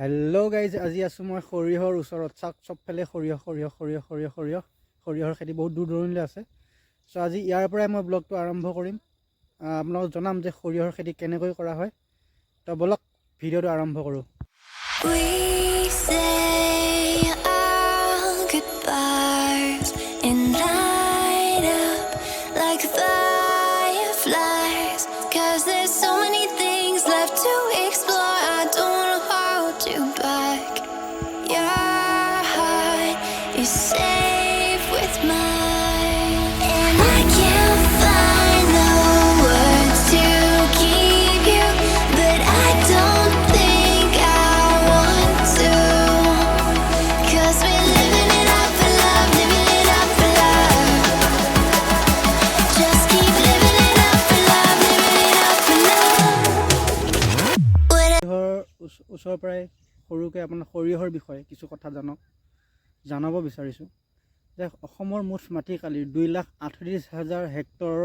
Hello guys, আজি আছো মই খৰিহৰ ওচৰত চবফালে খৰিহৰ খেতি বহুত দূৰ দূৰণিলৈ আছে। সো আজি ইয়াৰ পৰাই মই ব্লগটো আৰম্ভ কৰিম। আপোনাক জনাম যে খৰিহৰ খেতি কেনেকৈ কৰা হয়। তো বলক ভিডিঅ'টো আৰম্ভ কৰোঁ। ওচৰৰ পৰাই সৰুকৈ আপোনাৰ খৰিহৰ বিষয়ে কিছু কথা জানাব বিচাৰিছোঁ যে অসমৰ মুঠ মাটিকালিৰ 2,38,000 হেক্টৰৰ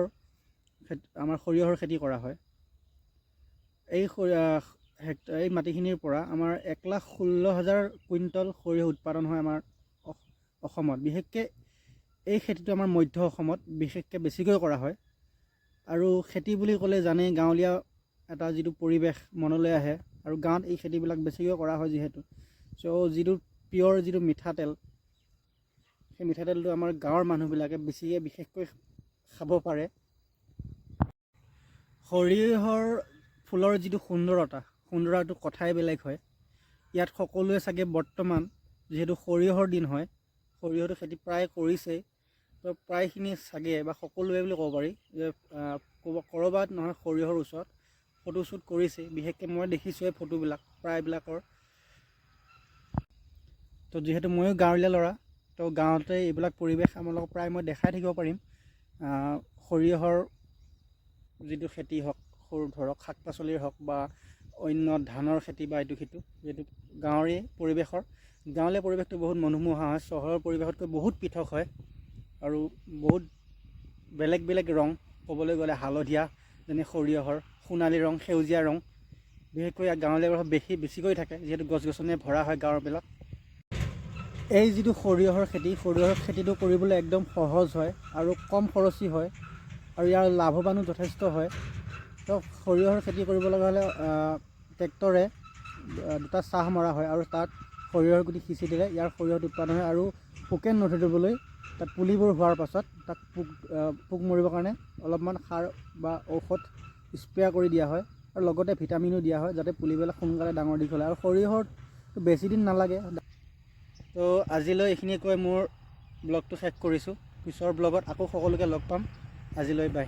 আমাৰ সৰিয়হৰ খেতি কৰা হয়। এই মাটিখিনিৰ পৰা আমাৰ 1,16,000 কুইণ্টল সৰিয়হ উৎপাদন হয় আমাৰ অসমত। বিশেষকৈ এই খেতিটো আমাৰ মধ্য অসমত বিশেষকৈ বেছিকৈ কৰা হয়। আৰু খেতি বুলি ক'লে জানেই গাঁৱলীয়া এটা যিটো পৰিৱেশ মনলৈ আহে, আৰু গাঁৱত এই খেতিবিলাক বেছিকৈ কৰা হয় যিহেতু। চ' যিটো পিয়ৰ যিটো মিঠাতেল, সেই মিঠাতেলটো আমাৰ গাঁৱৰ মানুহবিলাকে বিশেষকৈ খাব পাৰে। সৰিয়হৰ ফুলৰ যিটো সুন্দৰতাটো কথাই বেলেগ হয়। ইয়াত সকলোৱে চাগে বৰ্তমান যিহেতু সৰিয়হৰ দিন হয়, সৰিয়হটো খেতি প্ৰায় কৰিছেই, তো প্ৰায়খিনি চাগে বা সকলোৱে বুলি ক'ব পাৰি যে ক'ৰবাত নহয় সৰিয়হৰ ওচৰত ফটো শ্বুট কৰিছে। বিশেষকৈ মই দেখিছোঁ এই ফটোবিলাক প্ৰায়বিলাকৰ। তো যিহেতু ময়ো গাঁৱলীয়া ল'ৰা, তো গাঁৱতে এইবিলাক পৰিৱেশ আপোনালোকক প্ৰায় মই দেখাই থাকিব পাৰিম। সৰিয়হৰ যিটো খেতি হওক, সৰু ধৰক শাক পাচলিৰ হওক বা অন্য ধানৰ খেতি বা এইটো যিহেতু গাঁৱৰে গাঁৱলীয়া পৰিৱেশটো বহুত মনোমোহা হয়। চহৰৰ পৰিৱেশতকৈ বহুত পৃথক হয় আৰু বহুত বেলেগ বেলেগ ৰং, ক'বলৈ গ'লে হালধীয়া যেনে সৰিয়হৰ, সোণালী ৰং, সেউজীয়া ৰং, বিশেষকৈ গাঁৱলীয়া পৰিৱেশ বেছিকৈ থাকে যিহেতু গছ গছনিয়ে ভৰা হয় গাঁৱবিলাক। এই যিটো সৰিয়হৰ খেতিটো কৰিবলৈ একদম সহজ হয় আৰু কম খৰচী হয়, আৰু ইয়াৰ লাভৱানো যথেষ্ট হয়। তো সৰিয়হৰ খেতি কৰিব লগা হ'লে ট্ৰেক্টৰে 2টা চাহ মৰা হয় আৰু তাত সৰিয়হৰ গুটি সিঁচি দিলে ইয়াৰ সৰিয়হটো উৎপাদন হয়। আৰু পোকে নধৰিবলৈ তাত পুলিবোৰ হোৱাৰ পাছত তাক পোক মৰিবৰ কাৰণে অলপমান সাৰ বা ঔষধ স্প্ৰে কৰি দিয়া হয়, আৰু লগতে ভিটামিনো দিয়া হয় যাতে পুলিবিলাক সোনকালে ডাঙৰ দীঘল হয়। আৰু সৰিয়হৰটো বেছি দিন নালাগে। তো আজিলৈ এইখিনিয়ে কৈ মোৰ ব্লগটো শেষ কৰিছোঁ। পিছৰ ব্লগত আকৌ সকলোকে লগ পাম। আজিলৈ বাই।